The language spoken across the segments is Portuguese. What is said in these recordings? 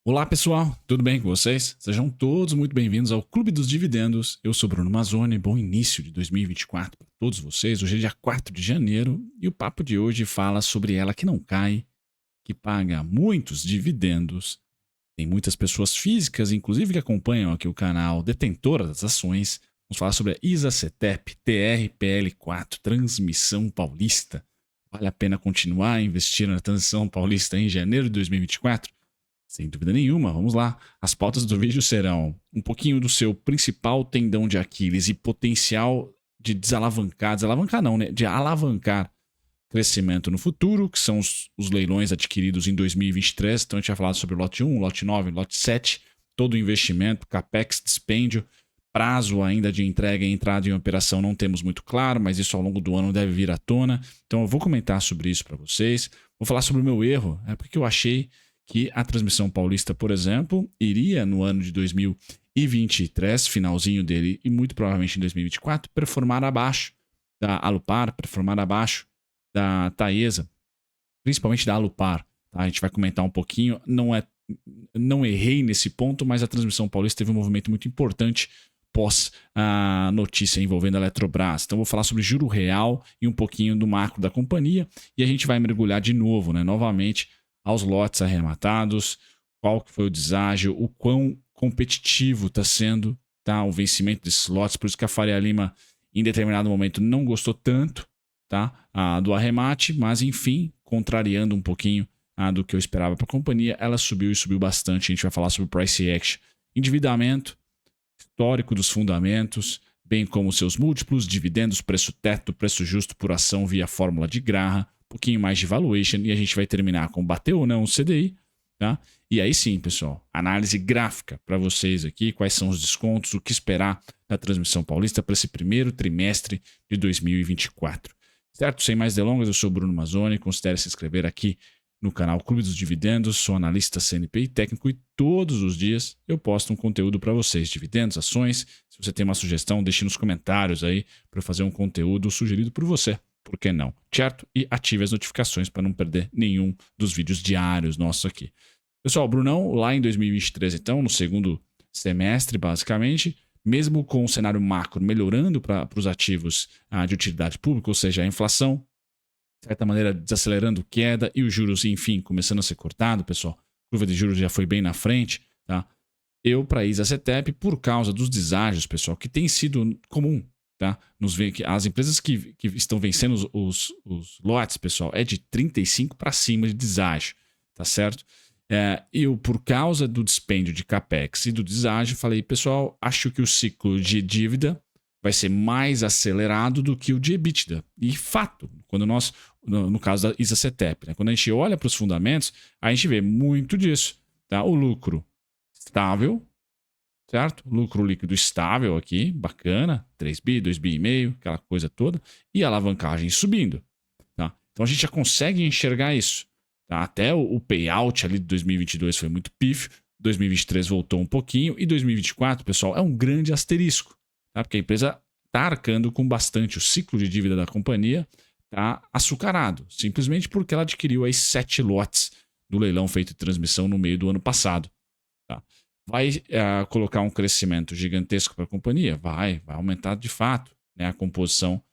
Olá pessoal, tudo bem com vocês? Sejam todos muito bem-vindos ao Clube dos Dividendos. Eu sou Bruno Mazzoni, bom início de 2024 para todos vocês. Hoje é dia 4 de janeiro e o papo de hoje fala sobre ela que não cai, que paga muitos dividendos. Tem muitas pessoas físicas, inclusive, que acompanham aqui o canal, detentora das ações. Vamos falar sobre a ISA-CETEP TRPL4, Transmissão Paulista. Vale a pena continuar a investir na Transmissão Paulista em janeiro de 2024? Sem dúvida nenhuma, vamos lá. As pautas do vídeo serão um pouquinho do seu principal tendão de Aquiles e potencial de desalavancar não, né? De alavancar crescimento no futuro, que são os leilões adquiridos em 2023. Então a gente vai falar sobre o lote 1, lote 9, lote 7, todo o investimento, capex, dispêndio, prazo ainda de entrega e entrada em operação não temos muito claro, mas isso ao longo do ano deve vir à tona. Então eu vou comentar sobre isso para vocês. Vou falar sobre o meu erro, porque eu achei que a Transmissão Paulista, por exemplo, iria no ano de 2023, finalzinho dele, e muito provavelmente em 2024, performar abaixo da Alupar, performar abaixo da Taesa, principalmente da Alupar. Tá? A gente vai comentar um pouquinho, não errei nesse ponto, mas a Transmissão Paulista teve um movimento muito importante pós a notícia envolvendo a Eletrobras. Então vou falar sobre juro real e um pouquinho do macro da companhia, e a gente vai mergulhar de novo, novamente, aos lotes arrematados, qual que foi o deságio, o quão competitivo está sendo o vencimento desses lotes. Por isso que a Faria Lima, em determinado momento, não gostou tanto do arremate, mas enfim, contrariando um pouquinho do que eu esperava para a companhia, ela subiu e subiu bastante. A gente vai falar sobre price action, endividamento, histórico dos fundamentos, bem como seus múltiplos, dividendos, preço teto, preço justo por ação via fórmula de Graham, um pouquinho mais de valuation, e a gente vai terminar com bateu ou não o CDI, tá? E aí sim, pessoal, análise gráfica para vocês aqui, quais são os descontos, o que esperar da Transmissão Paulista para esse primeiro trimestre de 2024. Certo? Sem mais delongas, eu sou o Bruno Mazzoni, considere se inscrever aqui no canal Clube dos Dividendos, sou analista CNP e técnico e todos os dias eu posto um conteúdo para vocês, dividendos, ações. Se você tem uma sugestão, deixe nos comentários aí para eu fazer um conteúdo sugerido por você. Por que não? Certo? E ative as notificações para não perder nenhum dos vídeos diários nossos aqui. Pessoal, o Brunão, lá em 2023, então, no segundo semestre, basicamente, mesmo com o cenário macro melhorando para os ativos de utilidade pública, ou seja, a inflação, de certa maneira, desacelerando queda e os juros, enfim, começando a ser cortado, pessoal, a curva de juros já foi bem na frente, tá? Eu, para a ISA-CETEP, por causa dos deságios, pessoal, que tem sido comum, tá? As empresas que estão vencendo os lotes, pessoal, é de 35 para cima de deságio, tá certo? Eu, por causa do dispêndio de capex e do deságio, falei, pessoal, acho que o ciclo de dívida vai ser mais acelerado do que o de EBITDA. E fato, quando nós, no caso da ISA-CETEP, quando a gente olha para os fundamentos, a gente vê muito disso, tá? O lucro estável, certo? Lucro líquido estável aqui, bacana, 3 bi, 2 bi e meio, aquela coisa toda, e a alavancagem subindo, tá? Então a gente já consegue enxergar isso, tá? Até o payout ali de 2022 foi muito pífio, 2023 voltou um pouquinho, e 2024, pessoal, é um grande asterisco, tá? Porque a empresa está arcando com bastante, o ciclo de dívida da companhia está açucarado, simplesmente porque ela adquiriu aí 7 lotes do leilão feito de transmissão no meio do ano passado, tá? Vai colocar um crescimento gigantesco para a companhia? Vai aumentar de fato, a composição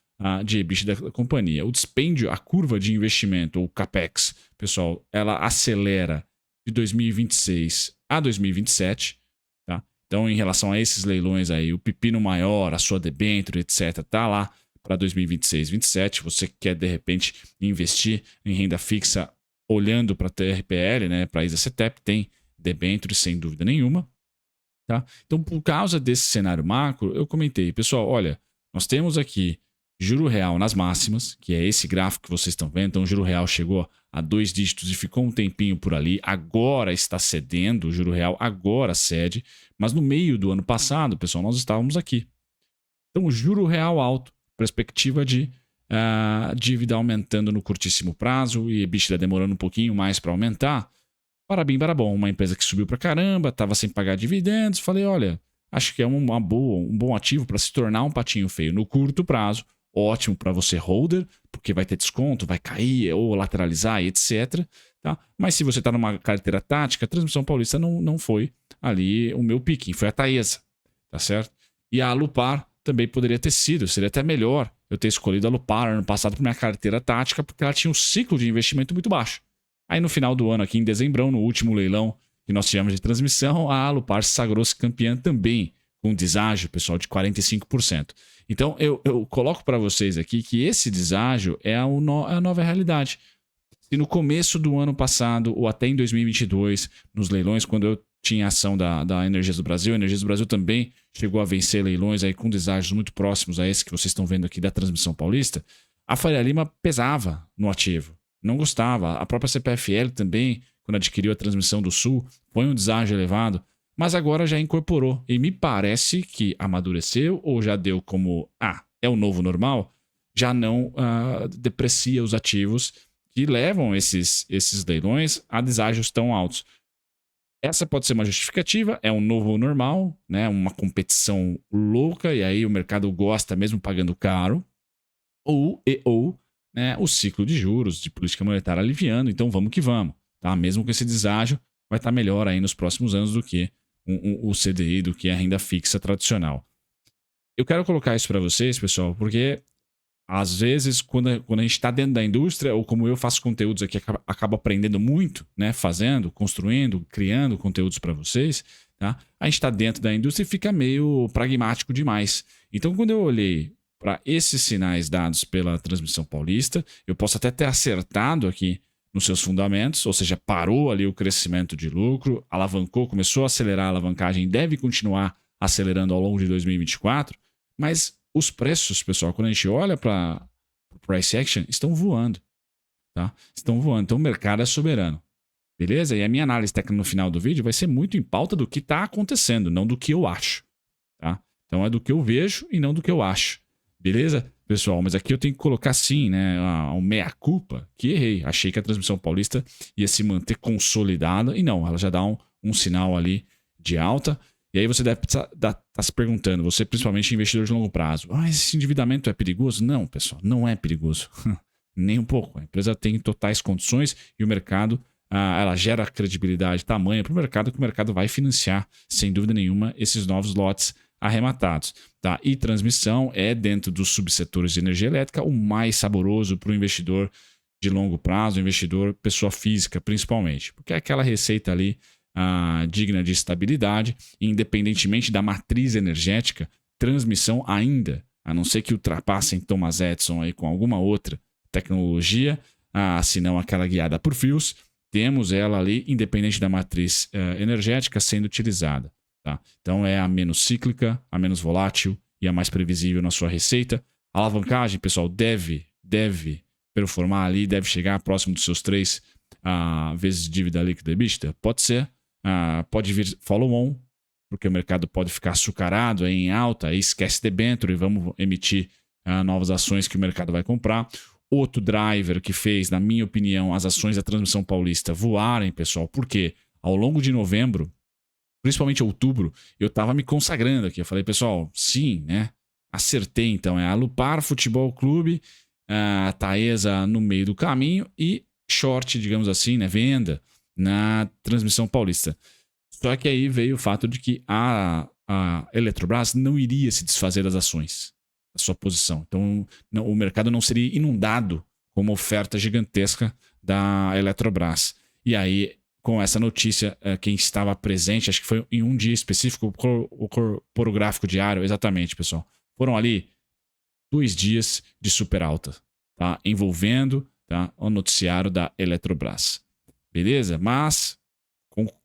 de EBITDA da companhia. O dispêndio, a curva de investimento, ou CAPEX, pessoal, ela acelera de 2026 a 2027. Tá? Então, em relação a esses leilões aí, o pepino maior, a sua debênture, etc., está lá para 2026, 2027. Você quer, de repente, investir em renda fixa olhando para a TRPL, para a ISA-CETEP, tem debênture sem dúvida nenhuma, tá? Então, por causa desse cenário macro, eu comentei, pessoal, olha, nós temos aqui juro real nas máximas, que é esse gráfico que vocês estão vendo. Então, o juro real chegou a 2 dígitos e ficou um tempinho por ali, agora está cedendo, o juro real agora cede, mas no meio do ano passado, pessoal, nós estávamos aqui. Então, o juro real alto, perspectiva de dívida aumentando no curtíssimo prazo e EBITDA demorando um pouquinho mais para aumentar. Parabim, bom, uma empresa que subiu pra caramba, estava sem pagar dividendos. Falei, olha, acho que é um bom ativo para se tornar um patinho feio no curto prazo. Ótimo para você holder, porque vai ter desconto, vai cair ou lateralizar e etc. Tá? Mas se você está numa carteira tática, a Transmissão Paulista não foi ali o meu picking, foi a Taesa, tá certo? E a Alupar também poderia ter sido, seria até melhor eu ter escolhido a Alupar ano passado para minha carteira tática, porque ela tinha um ciclo de investimento muito baixo. Aí no final do ano, aqui em dezembro, no último leilão que nós tivemos de transmissão, a Alupar sagrou-se campeã também, com um deságio, pessoal, de 45%. Então eu coloco para vocês aqui que esse deságio é a nova realidade. Se no começo do ano passado, ou até em 2022, nos leilões, quando eu tinha ação da Energias do Brasil, a Energias do Brasil também chegou a vencer leilões aí com deságios muito próximos a esse que vocês estão vendo aqui da Transmissão Paulista, a Faria Lima pesava no ativo, não gostava. A própria CPFL também, quando adquiriu a Transmissão do Sul, foi um deságio elevado, mas agora já incorporou e me parece que amadureceu ou já deu como, é o novo normal, já não deprecia os ativos que levam esses leilões a deságios tão altos. Essa pode ser uma justificativa, é um novo normal, né? Uma competição louca, e aí o mercado gosta mesmo pagando caro, ou né, o ciclo de juros, de política monetária aliviando, então vamos que vamos. Tá? Mesmo com esse deságio, vai estar melhor aí nos próximos anos do que o CDI, do que a renda fixa tradicional. Eu quero colocar isso para vocês, pessoal, porque às vezes, quando a gente está dentro da indústria, ou como eu faço conteúdos aqui, acabo aprendendo muito, né? Fazendo, construindo, criando conteúdos para vocês, tá? A gente está dentro da indústria e fica meio pragmático demais. Então, quando eu olhei para esses sinais dados pela Transmissão Paulista, eu posso até ter acertado aqui nos seus fundamentos, ou seja, parou ali o crescimento de lucro, alavancou, começou a acelerar a alavancagem, deve continuar acelerando ao longo de 2024, mas os preços, pessoal, quando a gente olha para o price action, estão voando. Tá? Estão voando. Então o mercado é soberano. Beleza? E a minha análise técnica no final do vídeo vai ser muito em pauta do que está acontecendo, não do que eu acho. Tá? Então é do que eu vejo e não do que eu acho. Beleza, pessoal? Mas aqui eu tenho que colocar sim, né, um meia-culpa, que errei. Achei que a Transmissão Paulista ia se manter consolidada. E não, ela já dá um sinal ali de alta. E aí você deve estar se perguntando, você principalmente investidor de longo prazo, esse endividamento é perigoso? Não, pessoal, não é perigoso. Nem um pouco. A empresa tem totais condições e o mercado ela gera credibilidade tamanha para o mercado que o mercado vai financiar, sem dúvida nenhuma, esses novos lotes arrematados. Tá? E transmissão é, dentro dos subsetores de energia elétrica, o mais saboroso para o investidor de longo prazo, o investidor pessoa física, principalmente. Porque é aquela receita ali digna de estabilidade, independentemente da matriz energética, transmissão ainda, a não ser que ultrapassem Thomas Edison aí com alguma outra tecnologia, se não aquela guiada por fios, temos ela ali, independente da matriz energética, sendo utilizada. Tá? Então é a menos cíclica, a menos volátil e a mais previsível na sua receita. A alavancagem, pessoal, deve performar ali, deve chegar próximo dos seus 3 vezes dívida líquida EBITDA? Pode ser. Pode vir follow-on, porque o mercado pode ficar açucarado aí em alta, aí esquece debênture e vamos emitir novas ações que o mercado vai comprar. Outro driver que fez, na minha opinião, as ações da Transmissão Paulista voarem, pessoal, porque ao longo de novembro, principalmente outubro, eu estava me consagrando aqui. Eu falei, pessoal, sim, né? Acertei então. É a Alupar Futebol Clube, a Taesa no meio do caminho e short, digamos assim, né? Venda na Transmissão Paulista. Só que aí veio o fato de que a Eletrobras não iria se desfazer das ações, da sua posição. Então, o mercado não seria inundado com uma oferta gigantesca da Eletrobras. E aí, com essa notícia, quem estava presente, acho que foi em um dia específico, por o gráfico diário, exatamente, pessoal. Foram ali 2 dias de super alta, tá? Envolvendo, tá, o noticiário da Eletrobras. Beleza? Mas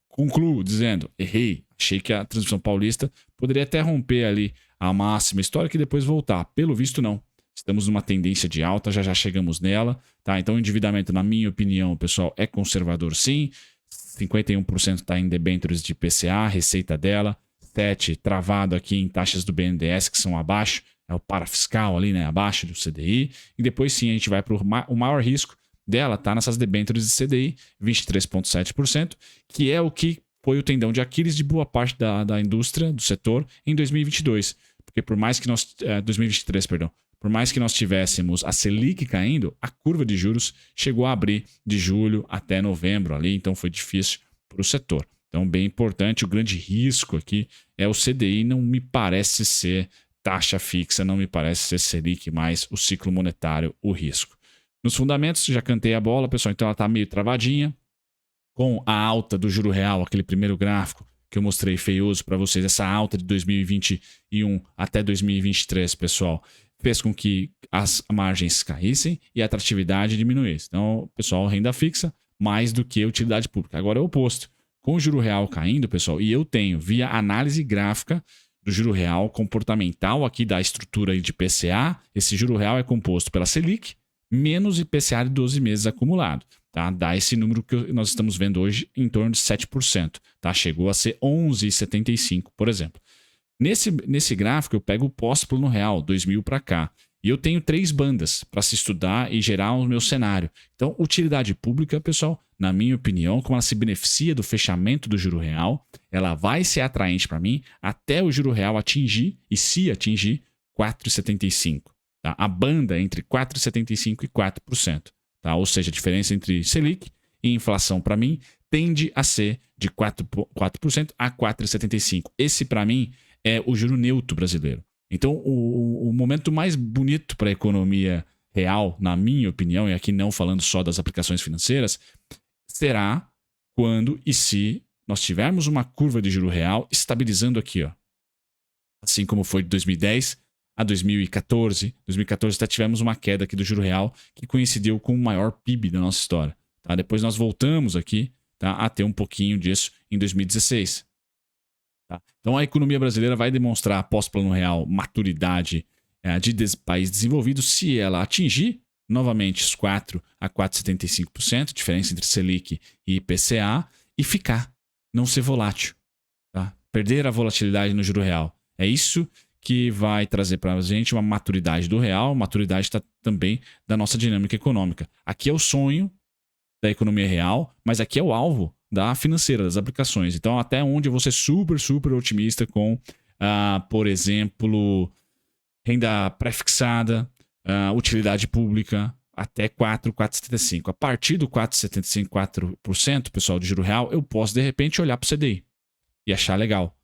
concluo dizendo, errei. Achei que a Transmissão Paulista poderia até romper ali a máxima histórica e depois voltar. Pelo visto, não. Estamos numa tendência de alta, já chegamos nela. Tá? Então, o endividamento, na minha opinião, pessoal, é conservador sim. 51% está em debêntures de PCA, receita dela. 7% travado aqui em taxas do BNDES, que são abaixo. É o parafiscal ali, né? Abaixo do CDI. E depois sim, a gente vai para o maior risco dela, tá nessas debêntures de CDI, 23,7%, que é o que foi o tendão de Aquiles de boa parte da indústria, do setor, em 2022. Porque por mais que nós... 2023, perdão. por mais que nós tivéssemos a Selic caindo, a curva de juros chegou a abrir de julho até novembro ali, então foi difícil para o setor. Então, bem importante, o grande risco aqui é o CDI, não me parece ser taxa fixa, não me parece ser Selic, mais o ciclo monetário, o risco. Nos fundamentos, já cantei a bola, pessoal, então ela está meio travadinha, com a alta do juro real, aquele primeiro gráfico que eu mostrei feioso para vocês, essa alta de 2021 até 2023, pessoal, fez com que as margens caíssem e a atratividade diminuísse. Então, pessoal, renda fixa mais do que utilidade pública. Agora é o oposto. Com o juro real caindo, pessoal, e eu tenho, via análise gráfica do juro real comportamental aqui da estrutura de IPCA, esse juro real é composto pela Selic menos IPCA de 12 meses acumulado. Tá? Dá esse número que nós estamos vendo hoje em torno de 7%. Tá? Chegou a ser 11,75%, por exemplo. Nesse gráfico, eu pego o pós-plano real, 2000 para cá. E eu tenho 3 bandas para se estudar e gerar o meu cenário. Então, utilidade pública, pessoal, na minha opinião, como ela se beneficia do fechamento do juro real, ela vai ser atraente para mim até o juro real atingir, e se atingir, 4,75%. Tá? A banda entre 4,75% e 4%. Tá? Ou seja, a diferença entre Selic e inflação, para mim, tende a ser de 4% a 4,75%. Esse, para mim, é o juro neutro brasileiro. Então, o momento mais bonito para a economia real, na minha opinião, e aqui não falando só das aplicações financeiras, será quando e se nós tivermos uma curva de juro real estabilizando aqui, ó. Assim como foi de 2010 a 2014. 2014 até tivemos uma queda aqui do juro real que coincidiu com o maior PIB da nossa história. Tá? Depois nós voltamos aqui, tá, a ter um pouquinho disso em 2016. Tá? Então a economia brasileira vai demonstrar, após plano real, maturidade de país desenvolvido se ela atingir novamente os 4 a 4,75%, diferença entre Selic e IPCA, e ficar, não ser volátil. Tá? Perder a volatilidade no juro real. É isso que vai trazer para a gente uma maturidade do real, maturidade também da nossa dinâmica econômica. Aqui é o sonho da economia real, mas aqui é o alvo da financeira, das aplicações. Então, até onde eu vou ser super, super otimista com, por exemplo, renda pré-fixada, utilidade pública, até 4,75%. A partir do 4,75%, 4%, pessoal, de juro real, eu posso, de repente, olhar para o CDI e achar legal.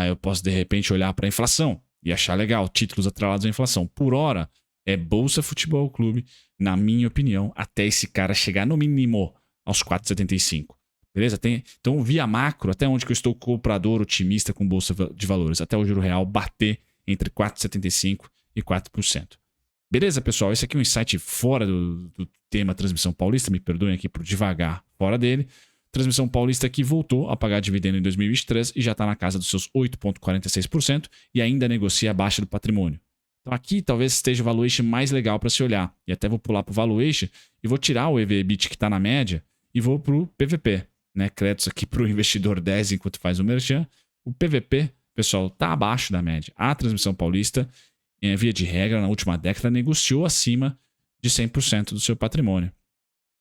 Eu posso, de repente, olhar para a inflação e achar legal, títulos atrelados à inflação. Por hora, é Bolsa Futebol Clube, na minha opinião, até esse cara chegar no mínimo aos 4,75%. Beleza? Então, via macro, até onde que eu estou comprador otimista com Bolsa de Valores, até o juro real bater entre 4,75% e 4%. Beleza, pessoal? Esse aqui é um insight fora do tema Transmissão Paulista, me perdoem aqui por devagar fora dele. Transmissão Paulista que voltou a pagar dividendo em 2023 e já está na casa dos seus 8,46% e ainda negocia abaixo do patrimônio. Então aqui talvez esteja o valuation mais legal para se olhar. E até vou pular para o valuation e vou tirar o EV/EBIT que está na média e vou para o PVP. Né? Créditos aqui para o investidor 10 enquanto faz o merchan. O PVP, pessoal, está abaixo da média. A Transmissão Paulista, via de regra, na última década, negociou acima de 100% do seu patrimônio.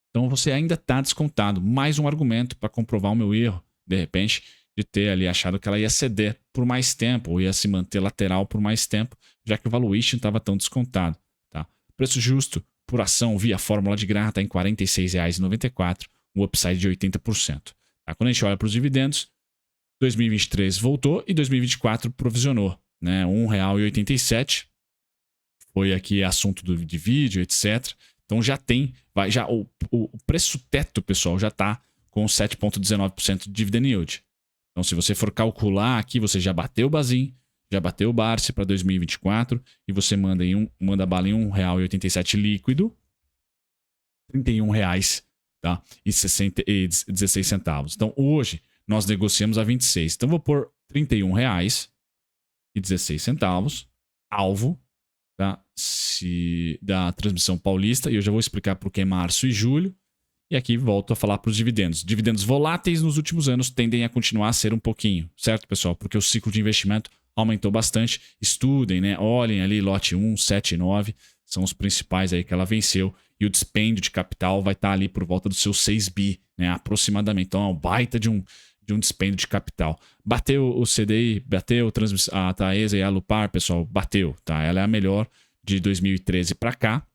Então você ainda está descontado. Mais um argumento para comprovar o meu erro, de repente, de ter ali achado que ela ia ceder por mais tempo, ou ia se manter lateral por mais tempo, já que o valuation estava tão descontado. Tá? Preço justo por ação via fórmula de Graham está em R$ 46,94, um upside de 80%. Tá? Quando a gente olha para os dividendos, 2023 voltou e 2024 provisionou. Né? R$ 1,87. Foi aqui assunto de vídeo, etc. Então já tem, o preço teto, pessoal, já está com 7,19% de dividend yield. Então se você for calcular aqui, você já bateu o Bazin, já bateu o Barsi para 2024 e você manda bala em R$ 1,87 líquido, R$ 31,00, tá? E 16 centavos. Então hoje nós negociamos a 26. Então vou pôr R$ 31,16, alvo, tá? Da Transmissão Paulista, e eu já vou explicar por que março e julho, e aqui volto a falar para os dividendos. Dividendos voláteis nos últimos anos tendem a continuar a ser um pouquinho, certo, pessoal? Porque o ciclo de investimento aumentou bastante. Estudem, né? Olhem ali, lote 1, 7 e 9, são os principais aí que ela venceu, e o dispêndio de capital vai estar ali por volta dos seus 6 bi, né? Aproximadamente. Então é um baita de um dispêndio de capital. Bateu o CDI, bateu a Taesa e a Alupar, pessoal, bateu, tá? Ela é a melhor de 2013 para cá,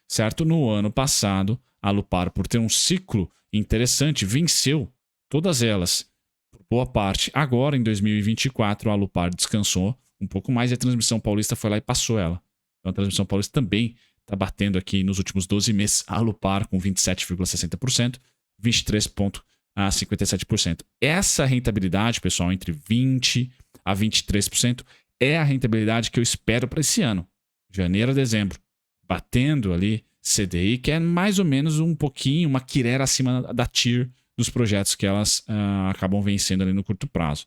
certo? No ano passado, a Alupar, por ter um ciclo interessante, venceu todas elas, por boa parte. Agora, em 2024, a Alupar descansou um pouco mais e a Transmissão Paulista foi lá e passou ela. Então, a Transmissão Paulista também está batendo aqui nos últimos 12 meses a Alupar com 27,60%, 23,57%. Essa rentabilidade, pessoal, entre 20% a 23%, é a rentabilidade que eu espero para esse ano, janeiro a dezembro, batendo ali CDI, que é mais ou menos um pouquinho, uma quirera acima da TIR dos projetos que elas acabam vencendo ali no curto prazo.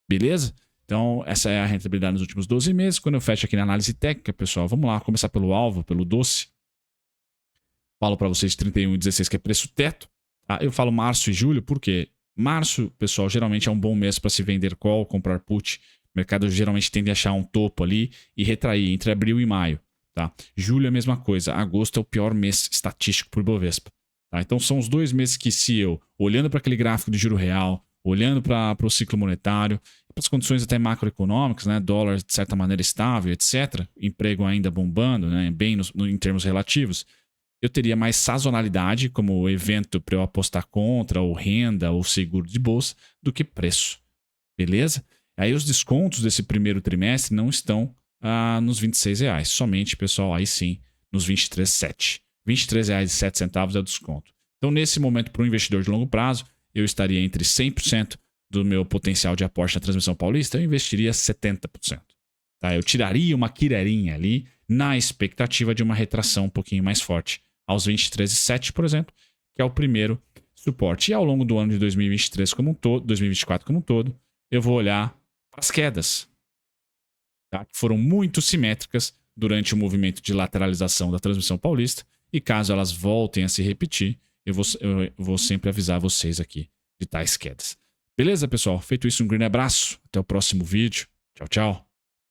Beleza? Então, essa é a rentabilidade nos últimos 12 meses. Quando eu fecho aqui na análise técnica, pessoal, vamos lá, começar pelo alvo, pelo doce. Falo para vocês de 31,16, que é preço teto. Tá? Eu falo março e julho, porque março, pessoal, geralmente é um bom mês para se vender call, comprar put. O mercado geralmente tende a achar um topo ali e retrair entre abril e maio. Tá? Julho é a mesma coisa. Agosto é o pior mês estatístico por Bovespa. Tá? Então são os 2 meses que, se eu, olhando para aquele gráfico de juro real, olhando para o ciclo monetário, para as condições até macroeconômicas, né? Dólar de certa maneira estável, etc., emprego ainda bombando, né? Bem em termos relativos, eu teria mais sazonalidade como evento para eu apostar contra, ou renda, ou seguro de bolsa, do que preço. Beleza? Aí os descontos desse primeiro trimestre não estão nos R$26. Somente, pessoal, aí sim, nos R$23,07. R$23,07 é o desconto. Então, nesse momento, para um investidor de longo prazo, eu estaria entre 100% do meu potencial de aporte na Transmissão Paulista, eu investiria 70%. Tá? Eu tiraria uma quirerinha ali na expectativa de uma retração um pouquinho mais forte aos 23,07, por exemplo, que é o primeiro suporte. E ao longo do ano de 2023 como um todo, 2024 como um todo, eu vou olhar as quedas, tá? Que foram muito simétricas durante o movimento de lateralização da Transmissão Paulista, e caso elas voltem a se repetir, eu vou sempre avisar vocês aqui de tais quedas. Beleza, pessoal? Feito isso, um grande abraço. Até o próximo vídeo. Tchau, tchau.